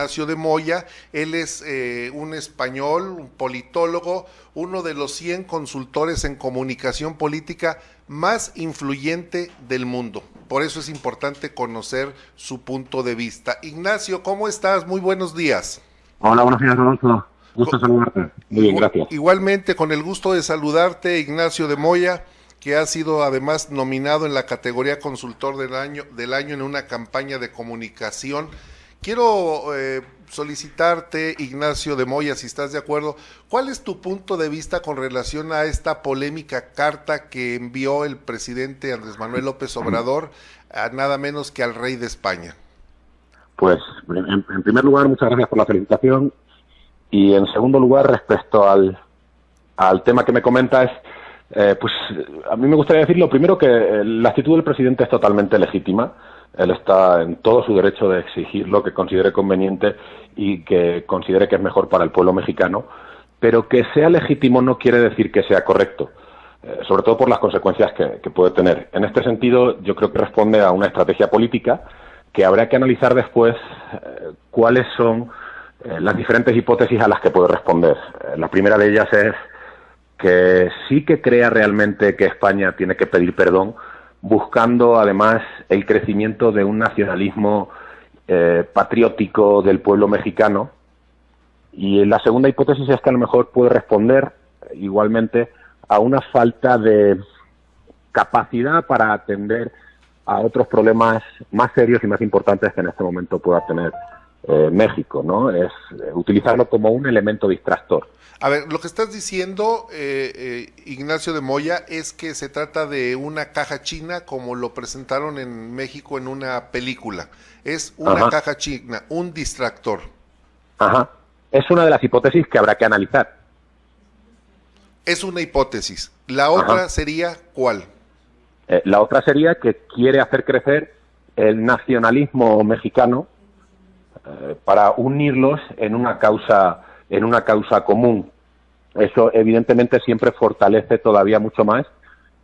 Ignacio de Moya. Él es un español, un politólogo, uno de los 100 consultores en comunicación política más influyente del mundo. Por eso es importante conocer su punto de vista. Ignacio, ¿cómo estás? Muy buenos días. Hola, buenos días, Rodolfo. Gusto saludarte. Muy bien, gracias. Igualmente, con el gusto de saludarte, Ignacio de Moya, que ha sido además nominado en la categoría Consultor del año en una campaña de comunicación. Quiero solicitarte, Ignacio de Moya, si estás de acuerdo, ¿cuál es tu punto de vista con relación a esta polémica carta que envió el presidente Andrés Manuel López Obrador a nada menos que al rey de España? Pues, en primer lugar, muchas gracias por la felicitación. Y en segundo lugar, respecto al tema que me comentas, pues a mí me gustaría decir lo primero que la actitud del presidente es totalmente legítima. Él está en todo su derecho de exigir lo que considere conveniente y que considere que es mejor para el pueblo mexicano, pero que sea legítimo no quiere decir que sea correcto, sobre todo por las consecuencias que puede tener. En este sentido, yo creo que responde a una estrategia política que habrá que analizar después cuáles son las diferentes hipótesis a las que puede responder. La primera de ellas es que sí que crea realmente que España tiene que pedir perdón, buscando además el crecimiento de un nacionalismo patriótico del pueblo mexicano. Y la segunda hipótesis es que a lo mejor puede responder igualmente a una falta de capacidad para atender a otros problemas más serios y más importantes que en este momento pueda tener México, ¿no? Es utilizarlo como un elemento distractor. A ver, lo que estás diciendo, Ignacio de Moya, es que se trata de una caja china como lo presentaron en México en una película. Es una caja china, un distractor. Ajá. Es una de las hipótesis que habrá que analizar. Es una hipótesis. La otra sería, ¿cuál? La otra sería que quiere hacer crecer el nacionalismo mexicano para unirlos en una causa común. Eso evidentemente siempre fortalece todavía mucho más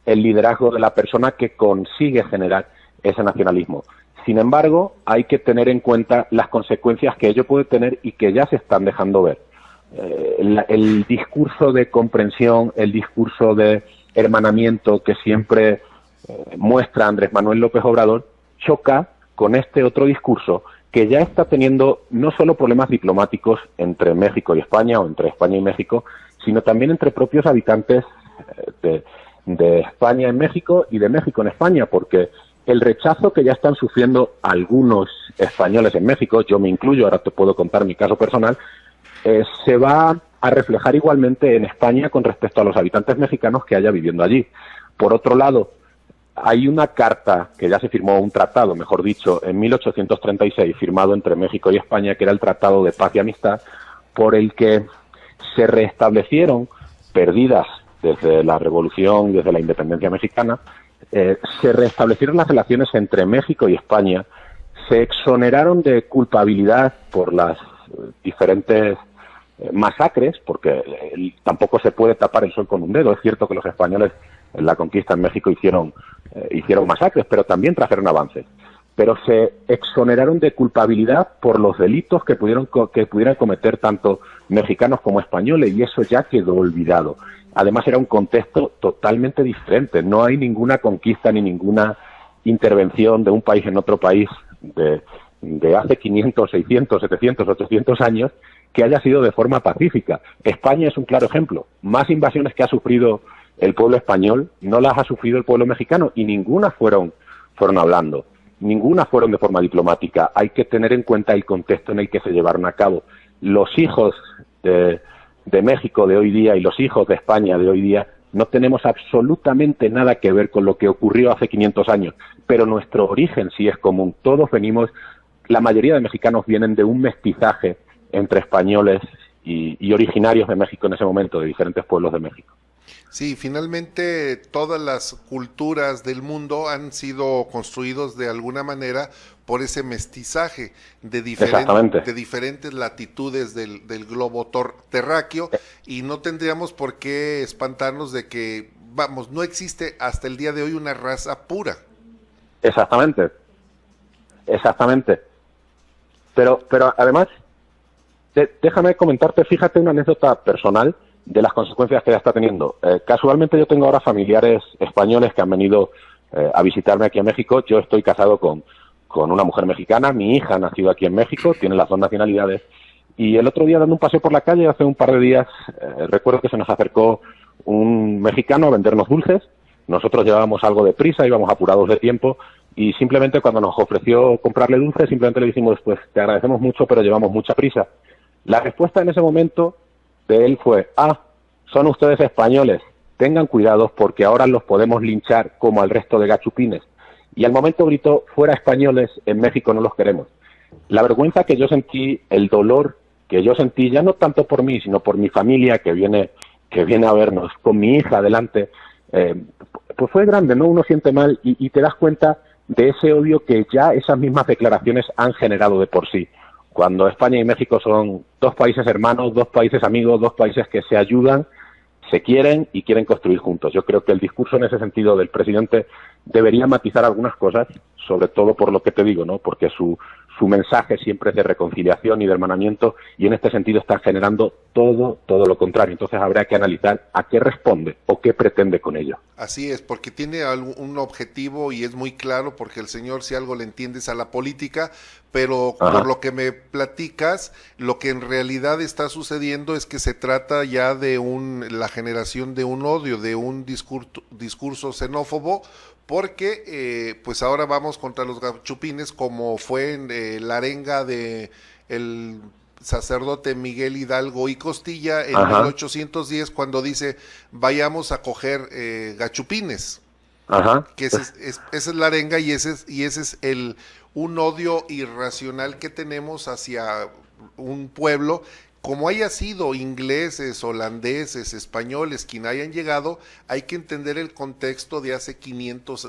el liderazgo de la persona que consigue generar ese nacionalismo. Sin embargo, hay que tener en cuenta las consecuencias que ello puede tener y que ya se están dejando ver. El discurso de comprensión, el discurso de hermanamiento que siempre muestra Andrés Manuel López Obrador choca con este otro discurso que ya está teniendo no solo problemas diplomáticos entre México y España o entre España y México, sino también entre propios habitantes de España en México y de México en España, porque el rechazo que ya están sufriendo algunos españoles en México, yo me incluyo, ahora te puedo contar mi caso personal, se va a reflejar igualmente en España con respecto a los habitantes mexicanos que haya viviendo allí. Por otro lado, hay una carta que ya se firmó, un tratado, mejor dicho, en 1836, firmado entre México y España, que era el Tratado de Paz y Amistad, por el que se restablecieron, perdidas desde la Revolución y desde la independencia mexicana, se restablecieron las relaciones entre México y España, se exoneraron de culpabilidad por las diferentes masacres, porque tampoco se puede tapar el sol con un dedo. Es cierto que los españoles en la conquista en México hicieron masacres, pero también trajeron avances. Pero se exoneraron de culpabilidad por los delitos que pudieran cometer tanto mexicanos como españoles, y eso ya quedó olvidado. Además, era un contexto totalmente diferente. No hay ninguna conquista ni ninguna intervención de un país en otro país de hace 500, 600, 700, 800 años que haya sido de forma pacífica. España es un claro ejemplo. Más invasiones que ha sufrido el pueblo español no las ha sufrido el pueblo mexicano, y ninguna fueron hablando, ninguna fueron de forma diplomática. Hay que tener en cuenta el contexto en el que se llevaron a cabo. Los hijos de México de hoy día y los hijos de España de hoy día no tenemos absolutamente nada que ver con lo que ocurrió hace 500 años, pero nuestro origen sí es común. Todos venimos, la mayoría de mexicanos vienen de un mestizaje entre españoles y originarios de México en ese momento, de diferentes pueblos de México. Sí, finalmente todas las culturas del mundo han sido construidos de alguna manera por ese mestizaje de diferentes latitudes del globo terráqueo, y no tendríamos por qué espantarnos de que, vamos, no existe hasta el día de hoy una raza pura. Exactamente. Pero además, Déjame comentarte, fíjate, una anécdota personal de las consecuencias que ya está teniendo. Casualmente yo tengo ahora familiares españoles que han venido a visitarme aquí a México. Yo estoy casado con una mujer mexicana, mi hija ha nacido aquí en México, tiene las dos nacionalidades, y el otro día dando un paseo por la calle, hace un par de días, recuerdo que se nos acercó un mexicano a vendernos dulces. Nosotros llevábamos algo de prisa, íbamos apurados de tiempo, y simplemente cuando nos ofreció comprarle dulces, simplemente le dijimos, pues te agradecemos mucho, pero llevamos mucha prisa. La respuesta en ese momento de él fue, son ustedes españoles, tengan cuidado porque ahora los podemos linchar como al resto de gachupines. Y al momento gritó, fuera españoles, en México no los queremos. La vergüenza que yo sentí, el dolor que yo sentí, ya no tanto por mí, sino por mi familia que viene a vernos, con mi hija delante, pues fue grande, ¿no? Uno siente mal y te das cuenta de ese odio que ya esas mismas declaraciones han generado de por sí. Cuando España y México son dos países hermanos, dos países amigos, dos países que se ayudan, se quieren y quieren construir juntos. Yo creo que el discurso en ese sentido del presidente debería matizar algunas cosas, sobre todo por lo que te digo, ¿no? Porque su mensaje siempre es de reconciliación y de hermanamiento, y en este sentido está generando todo lo contrario. Entonces habrá que analizar a qué responde o qué pretende con ello. Así es, porque tiene un objetivo y es muy claro, porque el señor, si algo le entiendes a la política, pero por lo que me platicas, lo que en realidad está sucediendo es que se trata ya de la generación de un odio, de un discurso xenófobo, porque pues ahora vamos contra los gachupines, como fue en la arenga de el sacerdote Miguel Hidalgo y Costilla en 1810, cuando dice vayamos a coger gachupines. Que esa es la arenga, y ese es un odio irracional que tenemos hacia un pueblo, como haya sido ingleses, holandeses, españoles, quien hayan llegado. Hay que entender el contexto de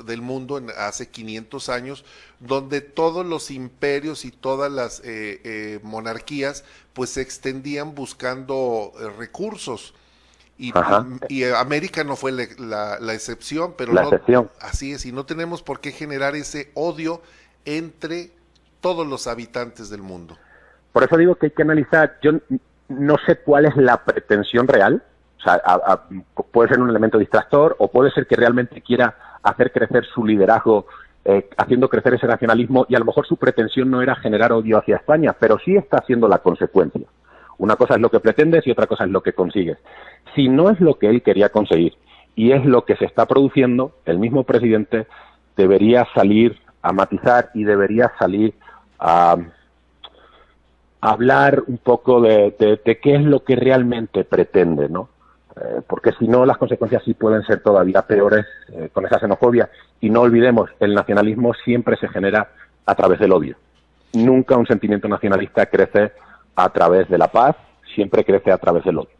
del mundo hace 500 años, donde todos los imperios y todas las monarquías pues se extendían buscando recursos. Y América no fue la excepción, pero así es, y no tenemos por qué generar ese odio entre todos los habitantes del mundo. Por eso digo que hay que analizar. Yo no sé cuál es la pretensión real. O sea, puede ser un elemento distractor, o puede ser que realmente quiera hacer crecer su liderazgo, haciendo crecer ese nacionalismo, y a lo mejor su pretensión no era generar odio hacia España, pero sí está siendo la consecuencia. Una cosa es lo que pretendes y otra cosa es lo que consigues. Si no es lo que él quería conseguir y es lo que se está produciendo, el mismo presidente debería salir a matizar y debería salir a hablar un poco de qué es lo que realmente pretende, ¿no? Porque si no, las consecuencias sí pueden ser todavía peores con esa xenofobia. Y no olvidemos, el nacionalismo siempre se genera a través del odio. Nunca un sentimiento nacionalista crece a través de la paz, siempre crece a través del odio.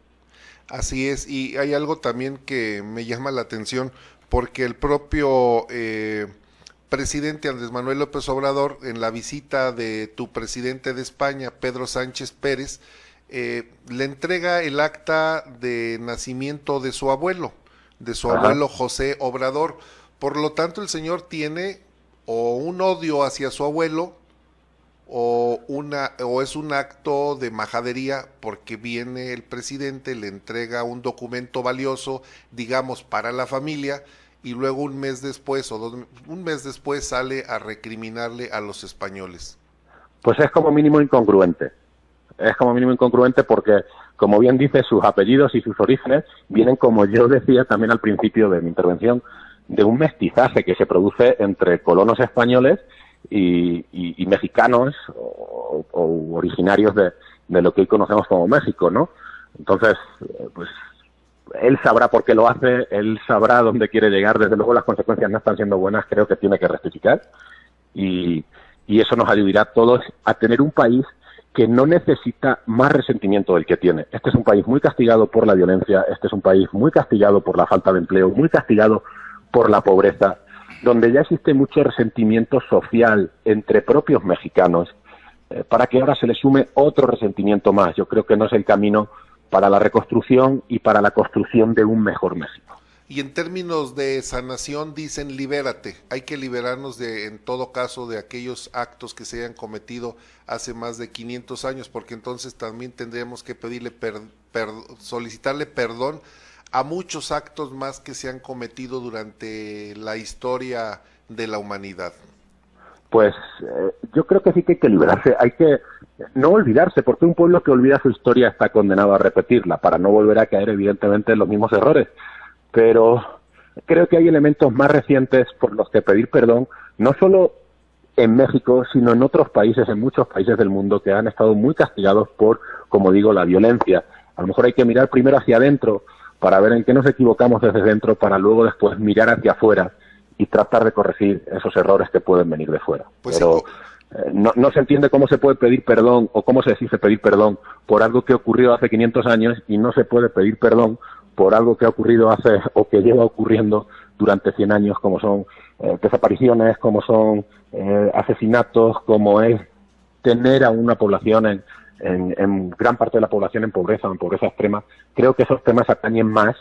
Así es, y hay algo también que me llama la atención, porque el propio presidente Andrés Manuel López Obrador, en la visita de tu presidente de España, Pedro Sánchez Pérez, le entrega el acta de nacimiento de su abuelo José Obrador. Por lo tanto, el señor tiene o un odio hacia su abuelo, o es un acto de majadería, porque viene el presidente, le entrega un documento valioso, digamos, para la familia, y luego un mes después sale a recriminarle a los españoles. Pues es como mínimo incongruente. Es como mínimo incongruente porque, como bien dice, sus apellidos y sus orígenes vienen, como yo decía también al principio de mi intervención, de un mestizaje que se produce entre colonos españoles y mexicanos o originarios de lo que hoy conocemos como México, ¿no? Entonces, pues él sabrá por qué lo hace, él sabrá dónde quiere llegar. Desde luego las consecuencias no están siendo buenas, creo que tiene que rectificar, y eso nos ayudará a todos a tener un país que no necesita más resentimiento del que tiene. Este es un país muy castigado por la violencia, este es un país muy castigado por la falta de empleo, muy castigado por la pobreza, donde ya existe mucho resentimiento social entre propios mexicanos, para que ahora se le sume otro resentimiento más. Yo creo que no es el camino para la reconstrucción y para la construcción de un mejor México. Y en términos de sanación dicen libérate, hay que liberarnos de, en todo caso, de aquellos actos que se hayan cometido hace más de 500 años, porque entonces también tendríamos que pedirle solicitarle perdón a muchos actos más que se han cometido durante la historia de la humanidad. Pues yo creo que sí que hay que liberarse, hay que no olvidarse, porque un pueblo que olvida su historia está condenado a repetirla, para no volver a caer evidentemente en los mismos errores. Pero creo que hay elementos más recientes por los que pedir perdón, no solo en México, sino en otros países, en muchos países del mundo que han estado muy castigados por, como digo, la violencia. A lo mejor hay que mirar primero hacia adentro para ver en qué nos equivocamos desde dentro, para luego después mirar hacia afuera y tratar de corregir esos errores que pueden venir de fuera. Pues pero no se entiende cómo se puede pedir perdón o cómo se exige pedir perdón por algo que ocurrió hace 500 años y no se puede pedir perdón por algo que ha ocurrido hace o que lleva ocurriendo durante 100 años, como son desapariciones, como son asesinatos, como es tener a una población en gran parte de la población en pobreza o en pobreza extrema. Creo que esos temas atañen más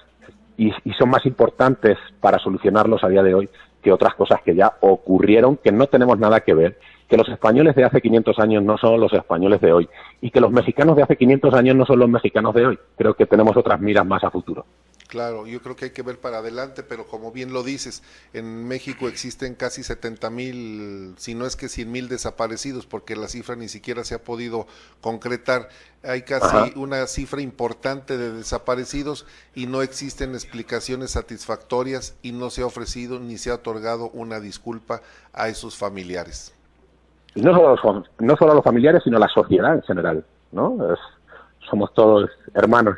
y son más importantes para solucionarlos a día de hoy que otras cosas que ya ocurrieron, que no tenemos nada que ver, que los españoles de hace 500 años no son los españoles de hoy y que los mexicanos de hace 500 años no son los mexicanos de hoy. Creo que tenemos otras miras más a futuro. Claro, yo creo que hay que ver para adelante, pero como bien lo dices, en México existen casi 70,000, si no es que 100,000 desaparecidos, porque la cifra ni siquiera se ha podido concretar. Hay casi una cifra importante de desaparecidos y no existen explicaciones satisfactorias y no se ha ofrecido ni se ha otorgado una disculpa a esos familiares. Y no solo a los familiares, sino a la sociedad en general, ¿no? Somos todos hermanos.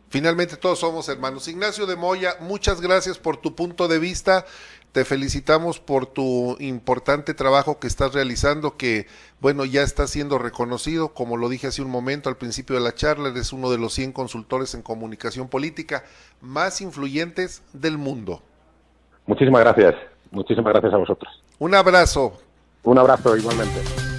Finalmente todos somos hermanos. Ignacio de Moya, muchas gracias por tu punto de vista, te felicitamos por tu importante trabajo que estás realizando, que bueno, ya está siendo reconocido, como lo dije hace un momento al principio de la charla, eres uno de los 100 consultores en comunicación política más influyentes del mundo. Muchísimas gracias a vosotros. Un abrazo. Un abrazo igualmente.